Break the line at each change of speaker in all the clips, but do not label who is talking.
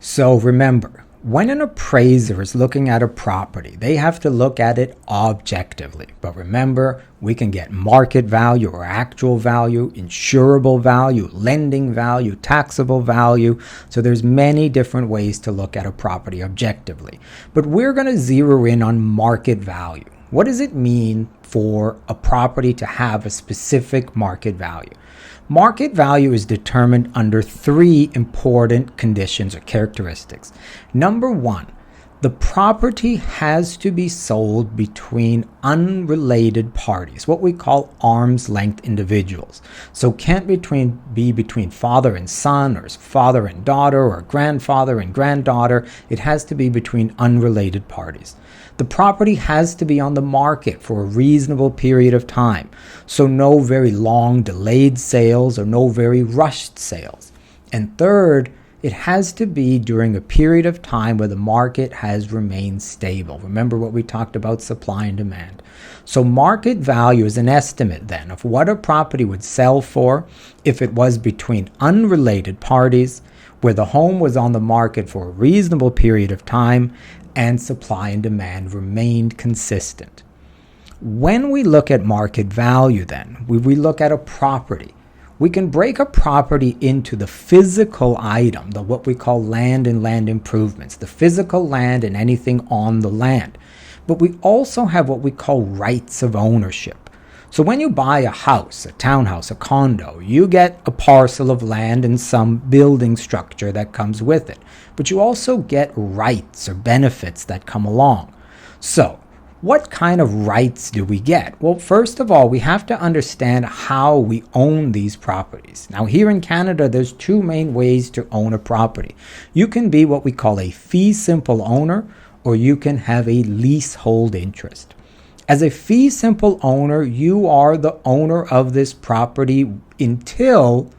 So remember, when an appraiser is looking at a property, they have to look at it objectively. But remember, we can get market value or actual value, insurable value, lending value, taxable value. So there's many different ways to look at a property objectively. But we're going to zero in on market value. What does it mean for a property to have a specific market value? Market value is determined under three important conditions or characteristics. Number one, the property has to be sold between unrelated parties, what we call arm's length individuals. So can't be between father and son, or father and daughter, or grandfather and granddaughter. It has to be between unrelated parties. The property has to be on the market for a reasonable period of time, so no very long delayed sales or no very rushed sales. And third, it has to be during a period of time where the market has remained stable. Remember what we talked about, supply and demand. So market value is an estimate then of what a property would sell for if it was between unrelated parties, where the home was on the market for a reasonable period of time, and supply and demand remained consistent. When we look at market value then, we look at a property. We can break a property into the physical item, what we call land and land improvements, the physical land and anything on the land. But we also have what we call rights of ownership. So when you buy a house, a townhouse, a condo, you get a parcel of land and some building structure that comes with it. But you also get rights or benefits that come along. So what kind of rights do we get? Well, first of all, we have to understand how we own these properties. Now, here in Canada, there's two main ways to own a property. You can be what we call a fee simple owner, or you can have a leasehold interest. As a fee simple owner, you are the owner of this property until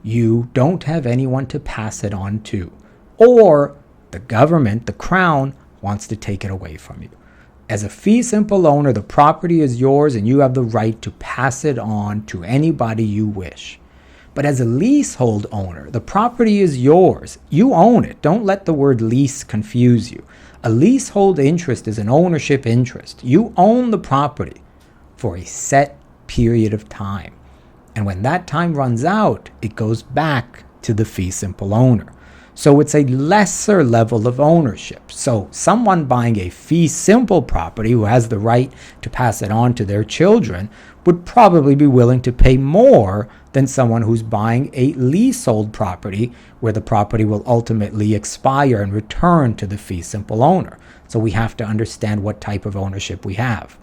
you don't have anyone to pass it on to, or the government, the crown, wants to take it away from you. As a fee simple owner, the property is yours and you have the right to pass it on to anybody you wish. But as a leasehold owner, the property is yours. You own it. Don't let the word lease confuse you. A leasehold interest is an ownership interest. You own the property for a set period of time. And when that time runs out, it goes back to the fee simple owner. So it's a lesser level of ownership. So someone buying a fee simple property who has the right to pass it on to their children would probably be willing to pay more than someone who's buying a leasehold property where the property will ultimately expire and return to the fee simple owner. So we have to understand what type of ownership we have.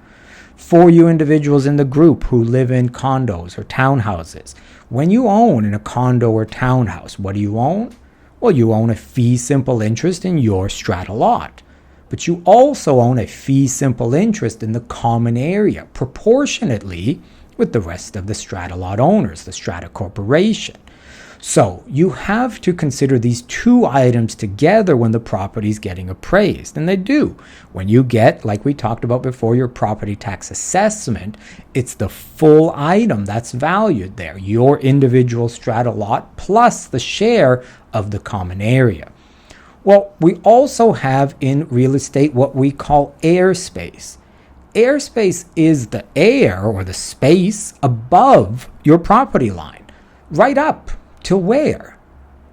For you individuals in the group who live in condos or townhouses, when you own in a condo or townhouse, what do you own? Well, you own a fee simple interest in your strata lot. But you also own a fee simple interest in the common area, proportionately with the rest of the strata lot owners, the strata corporation. So you have to consider these two items together when the property is getting appraised, and they do. When you get, like we talked about before, your property tax assessment, it's the full item that's valued there, your individual strata lot plus the share of the common area. Well, we also have in real estate what we call airspace. Airspace is the air or the space above your property line, right up till where?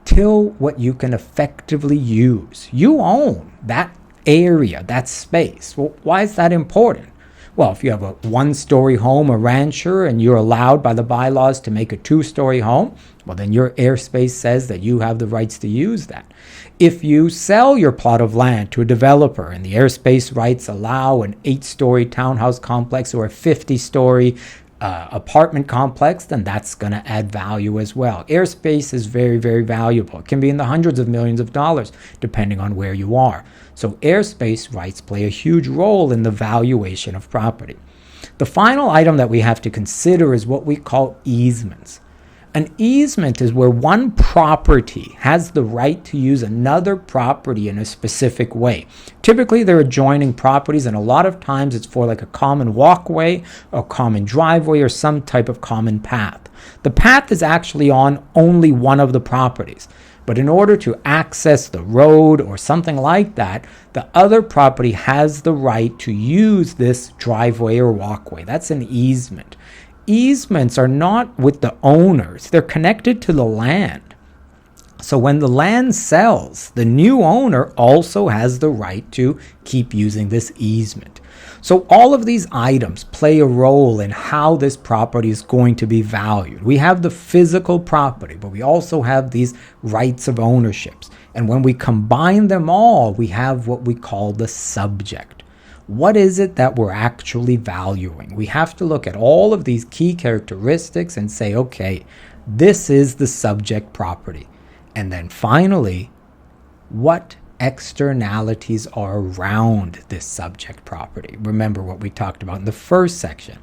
Till what you can effectively use. You own that area, that space. Well, why is that important? Well, if you have a one-story home, a rancher, and you're allowed by the bylaws to make a two-story home, well, then your airspace says that you have the rights to use that. If you sell your plot of land to a developer and the airspace rights allow an 8-story townhouse complex or a 50-story apartment complex, then that's going to add value as well. Airspace is very, very valuable. It can be in the hundreds of millions of dollars depending on where you are. So airspace rights play a huge role in the valuation of property. The final item that we have to consider is what we call easements. An easement is where one property has the right to use another property in a specific way. Typically, they're adjoining properties, and a lot of times it's for like a common walkway, a common driveway, or some type of common path. The path is actually on only one of the properties, But in order to access the road or something like that, the other property has the right to use this driveway or walkway. That's an easement. Easements are not with the owners. They're connected to the land. So when the land sells, the new owner also has the right to keep using this easement. So all of these items play a role in how this property is going to be valued. We have the physical property, but we also have these rights of ownerships. And when we combine them all, we have what we call the subject. What is it that we're actually valuing? We have to look at all of these key characteristics and say, okay, this is the subject property. And then finally, what externalities are around this subject property? Remember what we talked about in the first section.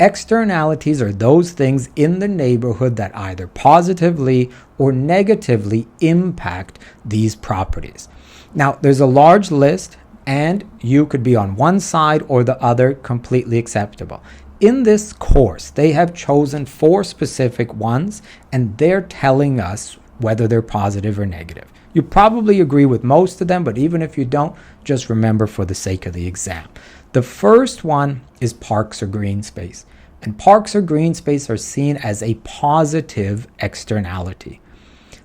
Externalities are those things in the neighborhood that either positively or negatively impact these properties. Now, there's a large list, and you could be on one side or the other, completely acceptable. In this course, they have chosen 4 specific ones, and they're telling us whether they're positive or negative. You probably agree with most of them, but even if you don't, just remember for the sake of the exam. The first one is parks or green space. And parks or green space are seen as a positive externality.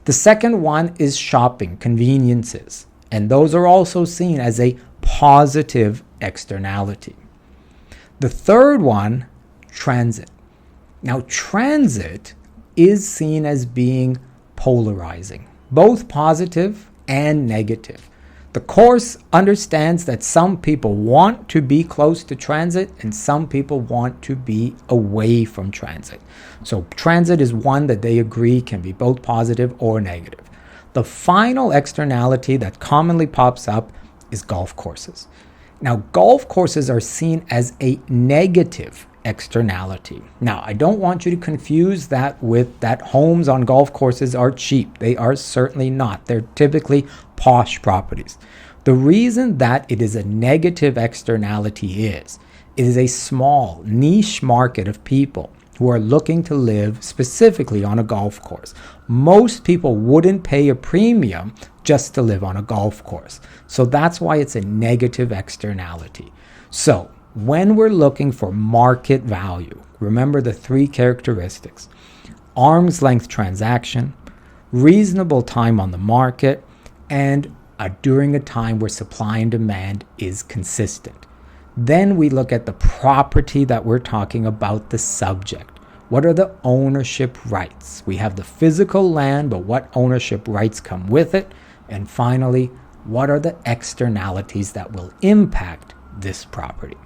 The second one is shopping, conveniences. And those are also seen as a positive externality. The third one, transit. Now, transit is seen as being polarizing, both positive and negative. The course understands that some people want to be close to transit and some people want to be away from transit. So transit is one that they agree can be both positive or negative. The final externality that commonly pops up is golf courses. Now, golf courses are seen as a negative externality. Now, I don't want you to confuse that with that homes on golf courses are cheap. They are certainly not. They're typically posh properties. The reason that it is a negative externality is it is a small niche market of people who are looking to live specifically on a golf course. Most people wouldn't pay a premium just to live on a golf course. So that's why it's a negative externality. So when we're looking for market value, remember the 3 characteristics: arm's length transaction, reasonable time on the market, and during a time where supply and demand is consistent. Then we look at the property that we're talking about, the subject. What are the ownership rights? We have the physical land, but what ownership rights come with it? And finally, what are the externalities that will impact this property?